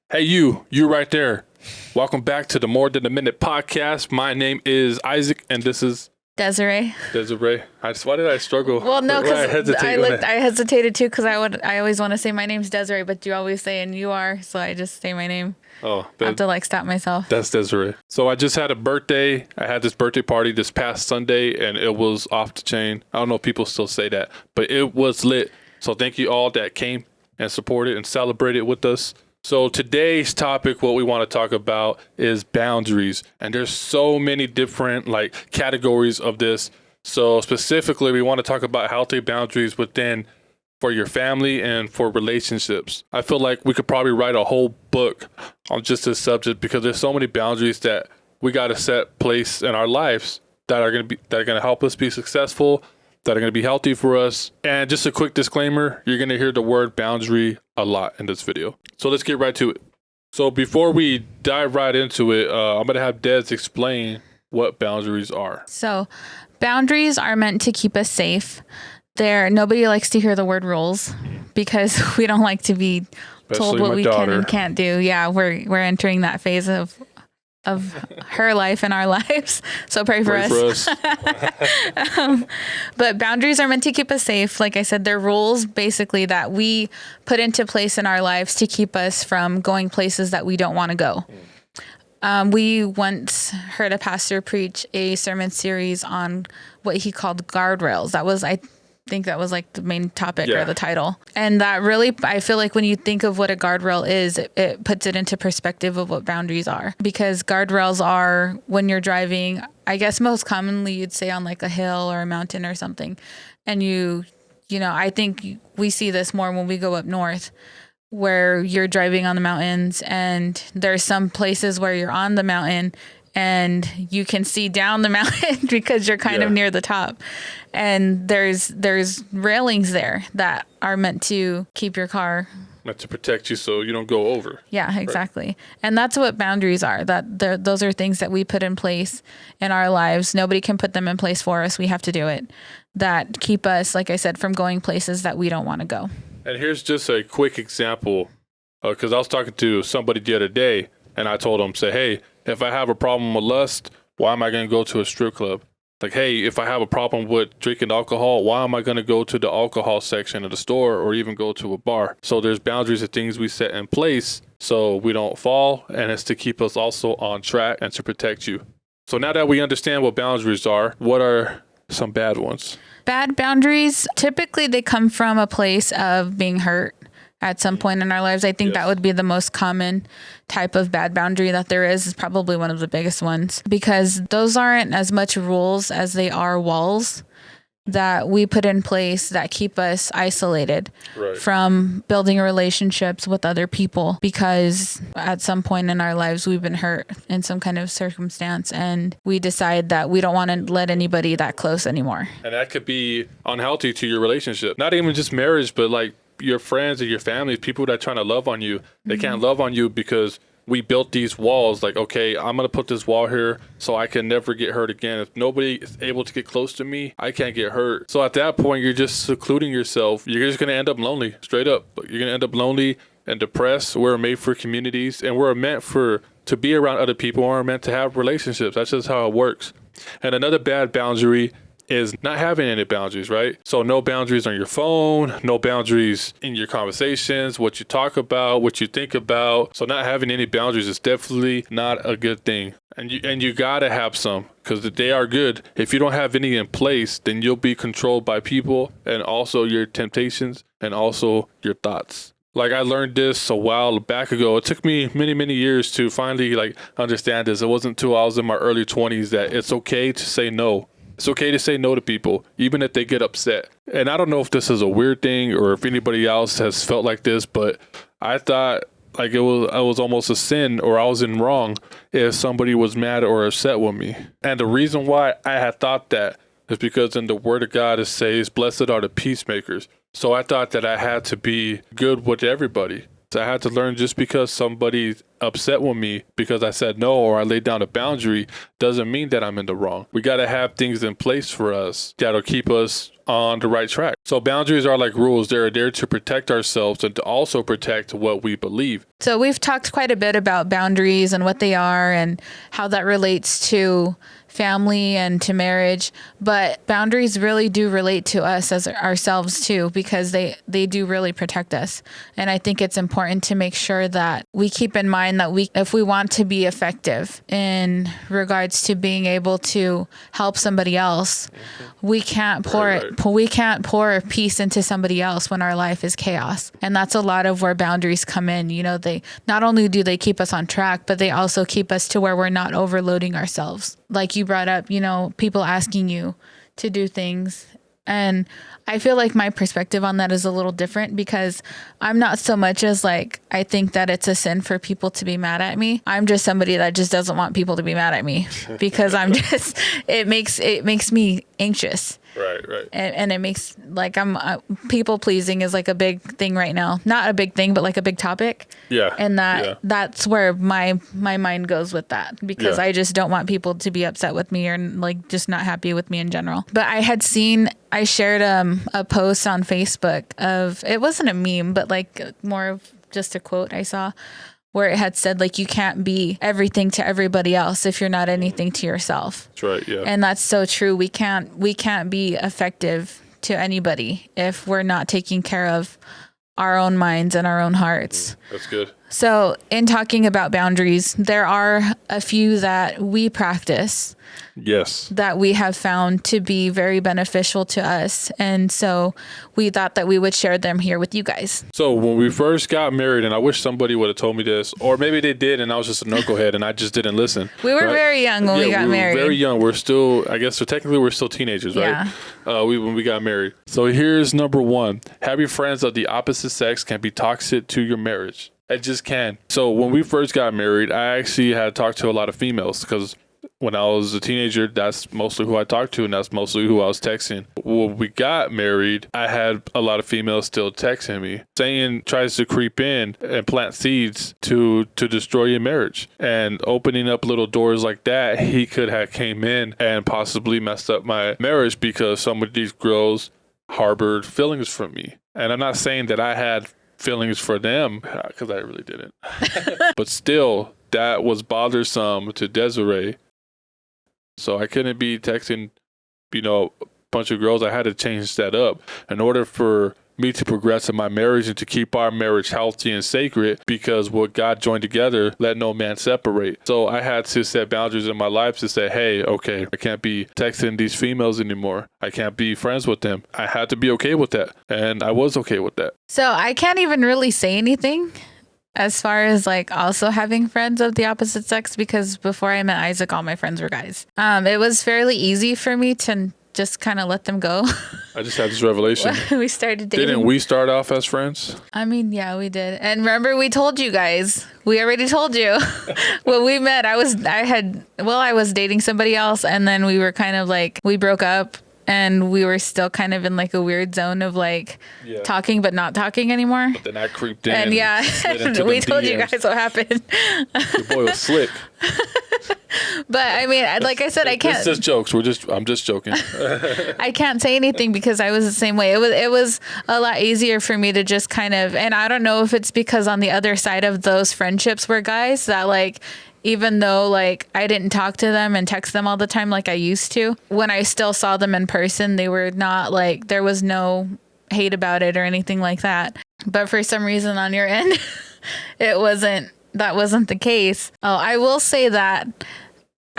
Hey, you right there. Welcome back to the More Than a Minute podcast. My name is Isaac, and this is Desiree. Why did I struggle? Well, no, because I I hesitated too, because I always want to say my name's Desiree, but you always say and you are, so I just say my name. I have to stop myself. That's Desiree. So I just had a birthday. I had this birthday party this past Sunday, and it was off the chain. I don't know if people still say that, but it was lit. So thank you all that came and supported and celebrated with us. So today's topic, what we want to talk about is boundaries. And there's so many different categories of this. So specifically, we want to talk about healthy boundaries for your family and for relationships. I feel like we could probably write a whole book on just this subject because there's so many boundaries that we got to set place in our lives that are going to help us be successful, that are going to be healthy for us. And just a quick disclaimer, you're going to hear the word boundary a lot in this video. So let's get right to it. So before we dive right into it, I'm going to have Des explain what boundaries are. So boundaries are meant to keep us safe. Nobody likes to hear the word rules because we don't like to be told what we can and can't do. Yeah, we're entering that phase of her life and our lives. So pray for us. But boundaries are meant to keep us safe. Like I said, they're rules basically that we put into place in our lives to keep us from going places that we don't want to go. We once heard a pastor preach a sermon series on what he called guardrails. I think that was like the main topic or the title. And that really, I feel like when you think of what a guardrail is, it puts it into perspective of what boundaries are. Because guardrails are when you're driving, I guess most commonly you'd say on like a hill or a mountain or something. And I think we see this more when we go up north, where you're driving on the mountains and there's some places where you're on the mountain and you can see down the mountain because you're kind of near the top. And there's railings there that are meant to keep your car. Meant to protect you so you don't go over. Yeah, exactly. Right. And that's what boundaries are. Those are things that we put in place in our lives. Nobody can put them in place for us. We have to do it. That keep us, like I said, from going places that we don't want to go. And here's just a quick example, because I was talking to somebody the other day, and I told them, hey, if I have a problem with lust, why am I going to go to a strip club? Like, hey, if I have a problem with drinking alcohol, why am I going to go to the alcohol section of the store or even go to a bar? So there's boundaries of things we set in place so we don't fall, and it's to keep us also on track and to protect you. So now that we understand what boundaries are, what are some bad ones? Bad boundaries, typically they come from a place of being hurt at some point in our lives. I think that would be the most common type of bad boundary that there is probably one of the biggest ones, because those aren't as much rules as they are walls that we put in place that keep us isolated from building relationships with other people, because at some point in our lives we've been hurt in some kind of circumstance and we decide that we don't want to let anybody that close anymore. And that could be unhealthy to your relationship, not even just marriage, but like your friends or your family, people that are trying to love on you. They can't love on you because we built these walls. Like, okay, I'm going to put this wall here so I can never get hurt again. If nobody is able to get close to me, I can't get hurt. So at that point, you're just secluding yourself. You're just going to end up lonely, straight up. You're going to end up lonely and depressed. We're made for communities, and we're meant to be around other people. We're meant to have relationships. That's just how it works. And another bad boundary is not having any boundaries, right? So no boundaries on your phone, no boundaries in your conversations, what you talk about, what you think about. So not having any boundaries is definitely not a good thing. And you gotta have some, because they are good. If you don't have any in place, then you'll be controlled by people and also your temptations and also your thoughts. Like, I learned this a while back ago. It took me many, many years to finally understand this. It wasn't until I was in my early 20s that it's okay to say no. It's okay to say no to people, even if they get upset. And I don't know if this is a weird thing or if anybody else has felt like this, but I thought I was almost a sin, or I was in wrong if somebody was mad or upset with me. And the reason why I had thought that is because in the Word of God it says, blessed are the peacemakers. So I thought that I had to be good with everybody. So I had to learn, just because somebody's upset with me because I said no or I laid down a boundary doesn't mean that I'm in the wrong. We got to have things in place for us that'll keep us on the right track. So boundaries are like rules. They're there to protect ourselves and to also protect what we believe. So we've talked quite a bit about boundaries and what they are and how that relates to family and to marriage, but boundaries really do relate to us as ourselves too, because they do really protect us. And I think it's important to make sure that we keep in mind that if we want to be effective in regards to being able to help somebody else, we can't pour peace into somebody else when our life is chaos. And that's a lot of where boundaries come in. You know, they not only do they keep us on track, but they also keep us to where we're not overloading ourselves. Like you brought up, you know, people asking you to do things. And I feel like my perspective on that is a little different, because I'm not so much as like, I think that it's a sin for people to be mad at me. I'm just somebody that just doesn't want people to be mad at me, because it makes me anxious. Right. And it makes like people pleasing is like a big thing right now. Not a big thing, but like a big topic. Yeah. And that's where my mind goes with that, because I just don't want people to be upset with me or like just not happy with me in general. But I shared a post on Facebook it wasn't a meme, but like more of just a quote I saw, where it had said, like, you can't be everything to everybody else if you're not anything to yourself. That's right. Yeah. And that's so true. We can't be effective to anybody if we're not taking care of our own minds and our own hearts. That's good. So in talking about boundaries, there are a few that we practice. Yes. That we have found to be very beneficial to us. And so we thought that we would share them here with you guys. So when we first got married, and I wish somebody would have told me this, or maybe they did and I was just a knucklehead and I just didn't listen. We were very young when we got married. Very young. We're still, I guess, so technically we're still teenagers, right? Yeah. When we got married. So here's number one. Having friends of the opposite sex can be toxic to your marriage. It just can. So when we first got married, I actually had talked to a lot of females, because when I was a teenager, that's mostly who I talked to, and that's mostly who I was texting. When we got married, I had a lot of females still texting me. Satan tries to creep in and plant seeds to destroy your marriage. And opening up little doors like that, he could have came in and possibly messed up my marriage, because some of these girls harbored feelings for me. And I'm not saying that I had feelings for them, because I really didn't. But still, that was bothersome to Desiree. So I couldn't be texting, a bunch of girls. I had to change that up in order for me to progress in my marriage and to keep our marriage healthy and sacred, because what God joined together, let no man separate. So I had to set boundaries in my life to say, hey, okay, I can't be texting these females anymore. I can't be friends with them. I had to be okay with that. And I was okay with that. So I can't even really say anything as far as like also having friends of the opposite sex, because before I met Isaac, all my friends were guys. It was fairly easy for me to just kind of let them go. I just had this revelation. We started dating. Didn't we start off as friends? I mean, yeah, we did. And remember, we told you guys. We already told you. When we met, I was dating somebody else, and then we were kind of like, we broke up. And we were still kind of in like a weird zone of like talking but not talking anymore. But then I creeped in. And we told you guys what happened. Your boy was slick. But I mean, like I said, I can't. It's just jokes. I'm just joking. I can't say anything because I was the same way. It was a lot easier for me to just kind of, and I don't know if it's because on the other side of those friendships were guys that like, even though like I didn't talk to them and text them all the time like I used to, when I still saw them in person, they were not like, there was no hate about it or anything like that. But for some reason on your end, that wasn't the case. Oh, I will say that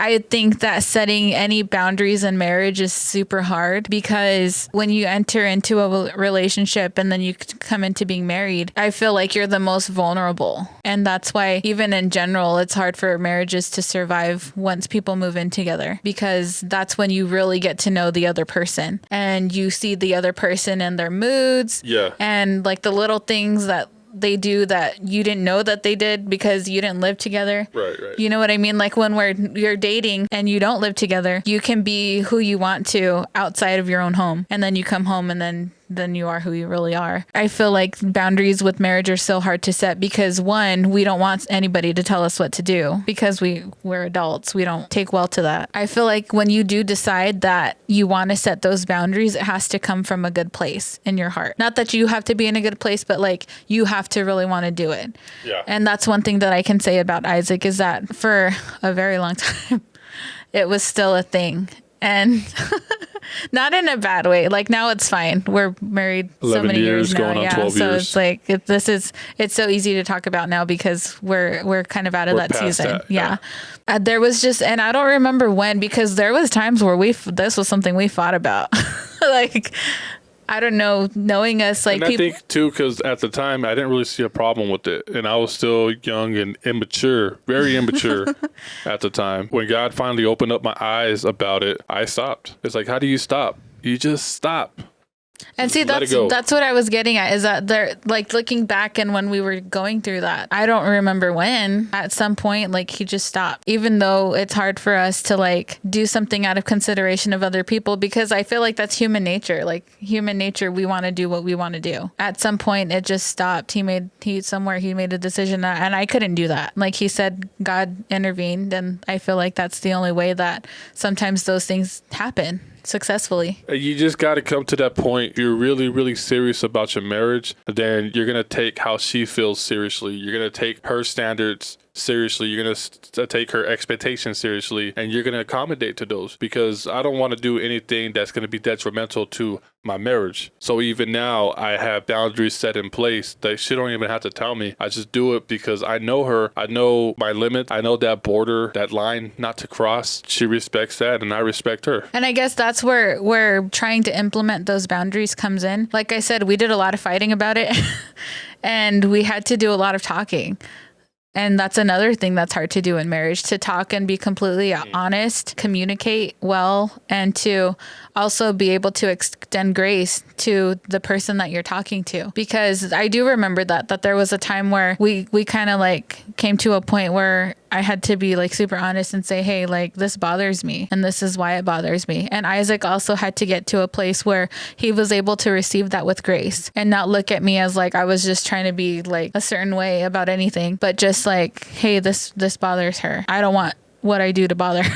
I think that setting any boundaries in marriage is super hard, because when you enter into a relationship and then you come into being married, I feel like you're the most vulnerable. And that's why even in general, it's hard for marriages to survive once people move in together, because that's when you really get to know the other person and you see the other person and their moods. Yeah. And like the little things that they do that you didn't know that they did because you didn't live together. Right. You know what I mean? Like when you're dating and you don't live together, you can be who you want to outside of your own home. And then you come home and then then you are who you really are. I feel like boundaries with marriage are so hard to set because one, we don't want anybody to tell us what to do because we're adults. We don't take well to that. I feel like when you do decide that you want to set those boundaries, it has to come from a good place in your heart. Not that you have to be in a good place, but like you have to really want to do it. Yeah. And that's one thing that I can say about Isaac is that for a very long time, it was still a thing. And not in a bad way. Like now it's fine. We're married so many years now. Going on 12 so years. it's like it's so easy to talk about now because we're kind of out of that season. That, yeah. There was just, and I don't remember when, because there was times where this was something we fought about. Like, I don't know, knowing us, like, and I think too, because at the time I didn't really see a problem with it, and I was still young and immature, very immature at the time. When God finally opened up my eyes about it, I stopped. It's like, how do you stop? You just stop. And see, that's what I was getting at, is that they're like looking back and when we were going through that, I don't remember when at some point, like he just stopped, even though it's hard for us to like do something out of consideration of other people, because I feel like that's human nature. Like human nature, we want to do what we want to do. At some point it just stopped. He made a decision and I couldn't do that. Like he said, God intervened, and I feel like that's the only way that sometimes those things happen successfully. You just got to come to that point. If you're really, really serious about your marriage, then you're going to take how she feels seriously. You're going to take her standards seriously. You're going to take her expectations seriously, and you're going to accommodate to those, because I don't want to do anything that's going to be detrimental to my marriage. So even now I have boundaries set in place that she don't even have to tell me. I just do it because I know her. I know my limit. I know that border, that line not to cross. She respects that and I respect her. And I guess that's where trying to implement those boundaries comes in. Like I said, we did a lot of fighting about it and we had to do a lot of talking. And that's another thing that's hard to do in marriage, to talk and be completely honest, communicate well, and to also be able to extend grace to the person that you're talking to. Because I do remember that there was a time where we kind of like came to a point where I had to be like super honest and say, hey, like this bothers me and this is why it bothers me. And Isaac also had to get to a place where he was able to receive that with grace and not look at me as like I was just trying to be like a certain way about anything, but just like, hey, this bothers her. I don't want what I do to bother her.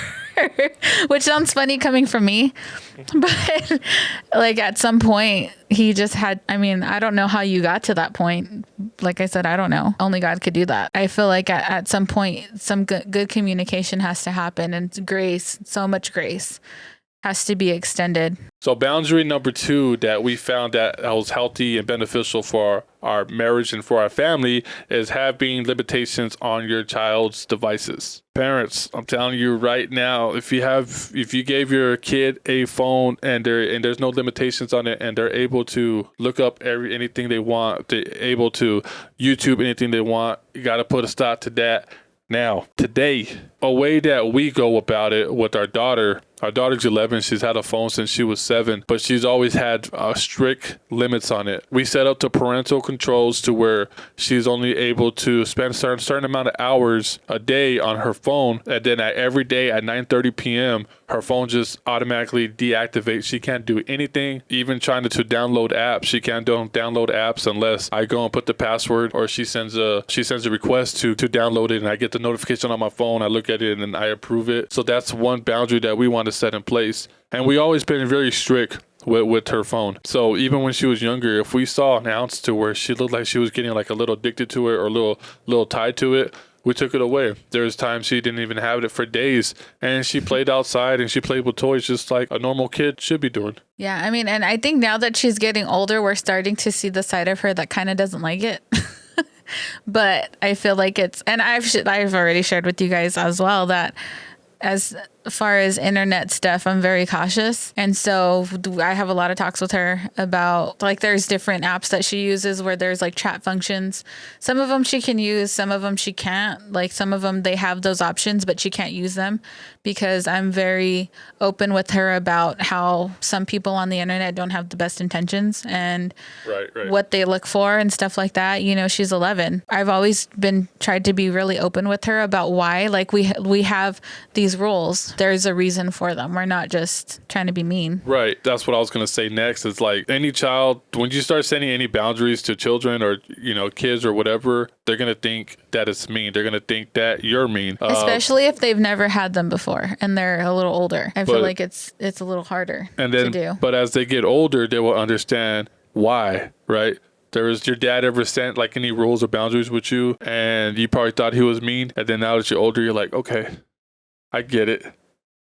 Which sounds funny coming from me, but like at some point he just had, I mean, I don't know how you got to that point. Like I said, I don't know. Only God could do that. I feel like at some point, some good communication has to happen, and grace, so much grace has to be extended. So boundary number 2 that we found that was healthy and beneficial for our marriage and for our family is having limitations on your child's devices. Parents, I'm telling you right now, if you gave your kid a phone and there's no limitations on it, and they're able to look up anything they want, they're able to YouTube anything they want, you got to put a stop to that. Now, today, a way that we go about it with our daughter's 11. She's had a phone since she was 7, but she's always had strict limits on it. We set up the parental controls to where she's only able to spend a certain amount of hours a day on her phone, and then every day at 9:30 p.m., her phone just automatically deactivates. She can't do anything, even trying to download apps. She can't download apps unless I go and put the password, or she sends a request to download it, and I get the notification on my phone. I look at it and I approve it. So that's one boundary that we want to set in place. And we always been very strict with her phone. So even when she was younger, if we saw an ounce to where she looked like she was getting like a little addicted to it or a little tied to it, we took it away. There's times she didn't even have it for days, and she played outside and she played with toys just like a normal kid should be doing. Yeah, I mean, and I think now that she's getting older, we're starting to see the side of her that kind of doesn't like it. But I feel like and I've already shared with you guys as well that as far as internet stuff, I'm very cautious. And so I have a lot of talks with her about, like, there's different apps that she uses where there's like chat functions. Some of them she can use, some of them she can't. Like some of them, they have those options, but she can't use them because I'm very open with her about how some people on the internet don't have the best intentions and right. what they look for and stuff like that. You know, she's 11. I've always tried to be really open with her about why, like we have these these rules, there's a reason for them. We're not just trying to be mean. Right. That's what I was going to say next. It's like any child, when you start setting any boundaries to children or, kids or whatever, they're going to think that it's mean. They're going to think that you're mean. Especially if they've never had them before and they're a little older. I feel like it's a little harder to do. But as they get older, they will understand why, right? Was your dad ever set like any rules or boundaries with you and you probably thought he was mean? And then now that you're older, you're like, okay, I get it.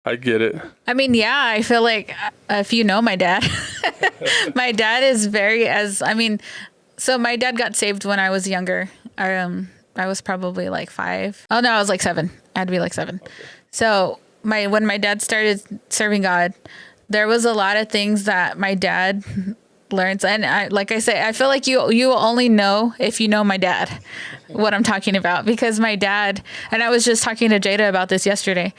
I mean, yeah, I feel like if you know my dad, my dad is so my dad got saved when I was younger. I was probably like 5. Oh no, I was like 7. I had to be like 7. Okay. So when my dad started serving God, there was a lot of things that my dad learns, and like I say, I feel like you will only know if you know my dad what I'm talking about, because my dad, and I was just talking to Jada about this yesterday,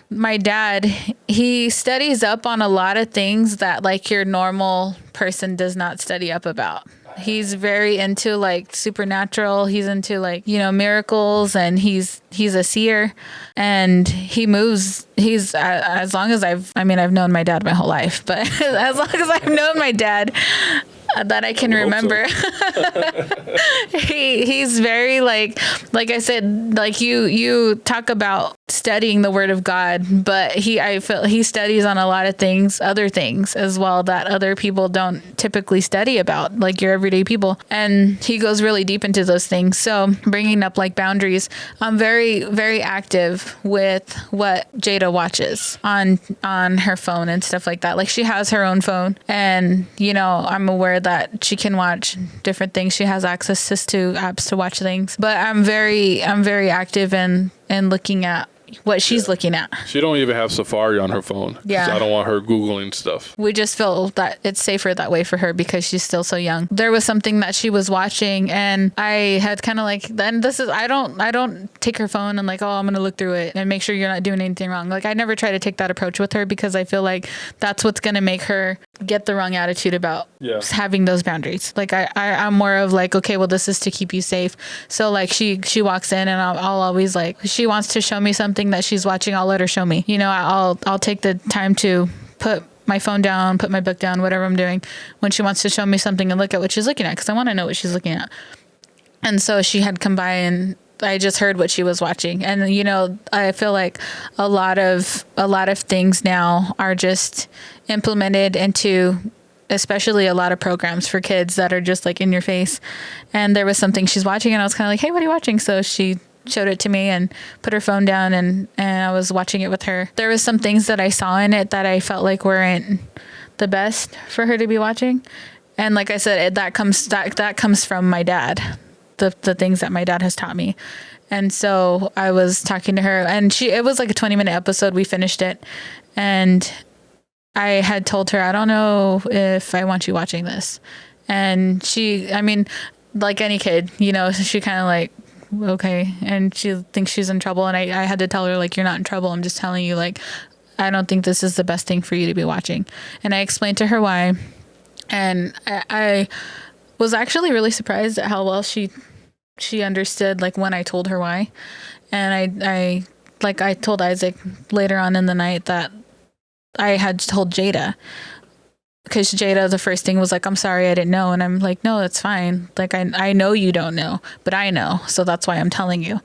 my dad, he studies up on a lot of things that like your normal person does not study up about. He's very into like supernatural. He's into like, miracles, and he's a seer, and he moves. He's as long as I've known my dad my whole life, but as long as I've known my dad that I can remember, so. he's very like I said, like you talk about studying the Word of God, but I feel he studies on a lot of things, other things as well that other people don't typically study about, like your everyday people, and he goes really deep into those things. So bringing up like boundaries, I'm very, very active with what Jada watches on her phone and stuff like that. Like she has her own phone, and I'm aware that she can watch different things. She has access to apps to watch things, but I'm very active in looking at what she's looking at. She don't even have Safari on her phone. Yeah. I don't want her Googling stuff. We just feel that it's safer that way for her because she's still so young. There was something that she was watching, and I had kind of like, then I don't take her phone and like, oh, I'm going to look through it and make sure you're not doing anything wrong. Like I never try to take that approach with her because I feel like that's what's going to make her get the wrong attitude about having those boundaries. Like I'm more of like, okay, well, this is to keep you safe. So like she walks in and I'll always like, she wants to show me something that she's watching, I'll let her show me. I'll take the time to put my phone down, put my book down, whatever I'm doing, when she wants to show me something and look at what she's looking at, because I want to know what she's looking at. And so she had come by and I just heard what she was watching. And I feel like a lot of things now are just implemented into, especially a lot of programs for kids that are just like in your face. And there was something she's watching and I was kind of like, hey, what are you watching? So she showed it to me and put her phone down, and I was watching it with her. There was some things that I saw in it that I felt like weren't the best for her to be watching. And like I said, that comes from my dad, the things that my dad has taught me. And so I was talking to her, and it was like a 20-minute episode. We finished it, and I had told her, I don't know if I want you watching this. And she, like any kid, she kind of like, okay, and she thinks she's in trouble, and I had to tell her, like, you're not in trouble, I'm just telling you, like, I don't think this is the best thing for you to be watching. And I explained to her why, and I was actually really surprised at how well she understood, like, when I told her why. And I told Isaac later on in the night that I had told Jada, because Jada, the first thing was like, I'm sorry, I didn't know. And I'm like, no, that's fine. Like, I know you don't know, but I know. So that's why I'm telling you.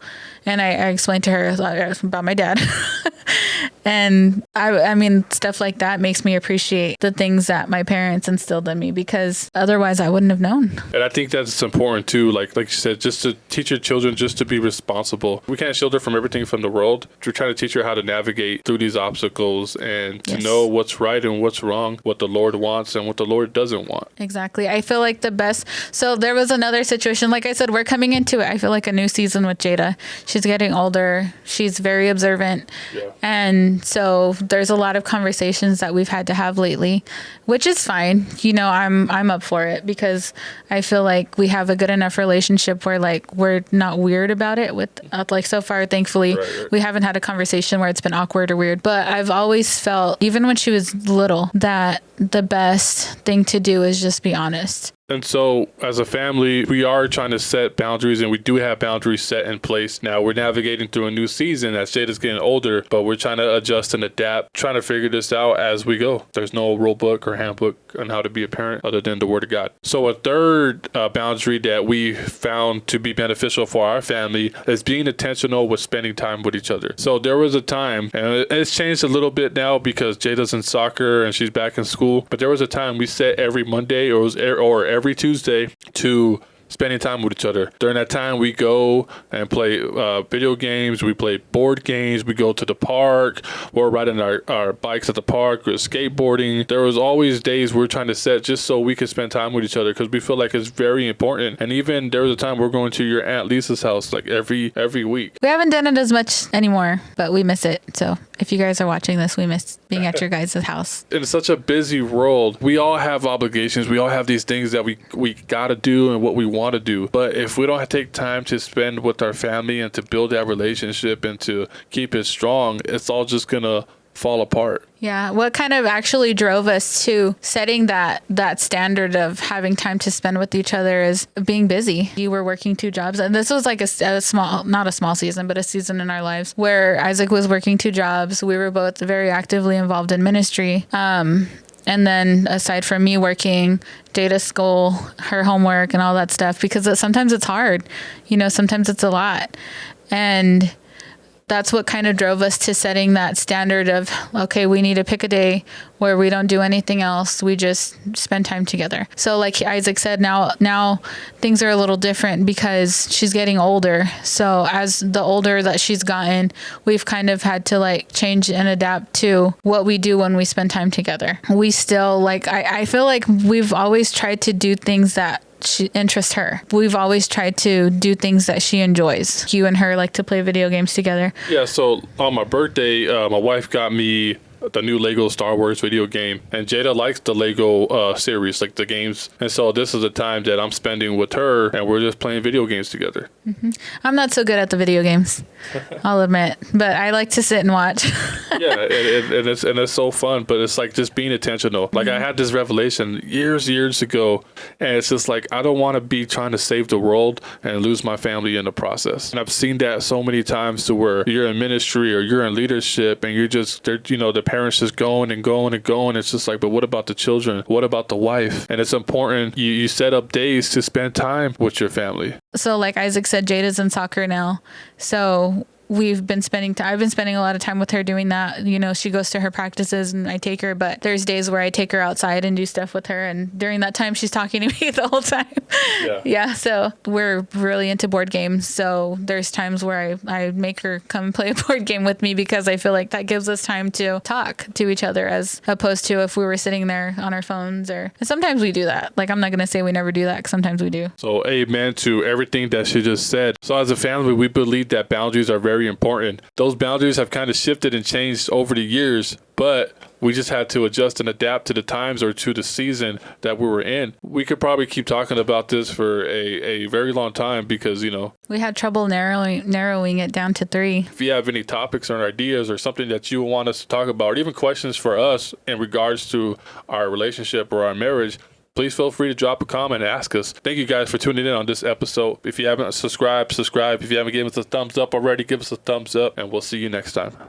And I explained to her about my dad. And stuff like that makes me appreciate the things that my parents instilled in me, because otherwise I wouldn't have known. And I think that's important too. Like you said, just to teach your children just to be responsible. We can't shield her from everything from the world. We're trying to teach her how to navigate through these obstacles and to know what's right and what's wrong, what the Lord wants and what the Lord doesn't want. Exactly. I feel like the best. So there was another situation. Like I said, we're coming into it. I feel like a new season with Jada. She's getting older. She's very observant. Yeah. And so there's a lot of conversations that we've had to have lately, which is fine. I'm up for it, because I feel like we have a good enough relationship where like we're not weird about it with like so far, thankfully, we haven't had a conversation where it's been awkward or weird. But I've always felt, even when she was little, that the best thing to do is just be honest. And so as a family, we are trying to set boundaries, and we do have boundaries set in place. Now we're navigating through a new season as Jada's getting older, but we're trying to adjust and adapt, trying to figure this out as we go. There's no rule book or handbook on how to be a parent other than the Word of God. So a third boundary that we found to be beneficial for our family is being intentional with spending time with each other. So there was a time, and it's changed a little bit now because Jada's in soccer and she's back in school, but there was a time we set every Monday or every Tuesday to spending time with each other. During that time, we go and play video games. We play board games. We go to the park. We're riding our bikes at the park. We're skateboarding. There was always days we're trying to set just so we could spend time with each other because we feel like it's very important. And even there was a time we're going to your Aunt Lisa's house like every week. We haven't done it as much anymore, but we miss it. So if you guys are watching this, we miss being at your guys' house. In such a busy world, we all have obligations. We all have these things that we got to do and what we want to do. But if we don't take time to spend with our family and to build that relationship and to keep it strong, it's all just going to fall apart. Yeah. What kind of actually drove us to setting that standard of having time to spend with each other is being busy. You were working 2 jobs, and this was like a small, not a small season, but a season in our lives where Isaac was working 2 jobs. We were both very actively involved in ministry. And then aside from me working, Jada's school, her homework and all that stuff, because sometimes it's hard, sometimes it's a lot. And that's what kind of drove us to setting that standard of, okay, we need to pick a day where we don't do anything else. We just spend time together. So like Isaac said, now things are a little different because she's getting older. So as the older that she's gotten, we've kind of had to like change and adapt to what we do when we spend time together. We still I feel like we've always tried to do things that interest her. We've always tried to do things that she enjoys. You and her like to play video games together. Yeah, so on my birthday, my wife got me the new Lego Star Wars video game, and Jada likes the Lego series, like the games, and so this is a time that I'm spending with her and we're just playing video games together. I'm not so good at the video games, I'll admit, but I like to sit and watch. Yeah, and it's so fun, but it's like just being intentional. Like I had this revelation years ago, and it's just like I don't want to be trying to save the world and lose my family in the process. And I've seen that so many times to where you're in ministry or you're in leadership and you're just the parents just going and going and going. It's just like, but what about the children? What about the wife? And it's important you set up days to spend time with your family. So like Isaac said, Jada's in soccer now. So I've been spending a lot of time with her doing that. She goes to her practices and I take her, but there's days where I take her outside and do stuff with her. And during that time, she's talking to me the whole time. Yeah. So we're really into board games. So there's times where I make her come play a board game with me because I feel like that gives us time to talk to each other as opposed to if we were sitting there on our phones and sometimes we do that. Like, I'm not going to say we never do that because sometimes we do. So amen to everything that she just said. So as a family, we believe that boundaries are very important. Those boundaries have kind of shifted and changed over the years, but we just had to adjust and adapt to the times or to the season that we were in. We could probably keep talking about this for a very long time because, we had trouble narrowing it down to 3. If you have any topics or ideas or something that you want us to talk about, or even questions for us in regards to our relationship or our marriage, please feel free to drop a comment and ask us. Thank you guys for tuning in on this episode. If you haven't subscribed. If you haven't given us a thumbs up already, give us a thumbs up, and we'll see you next time.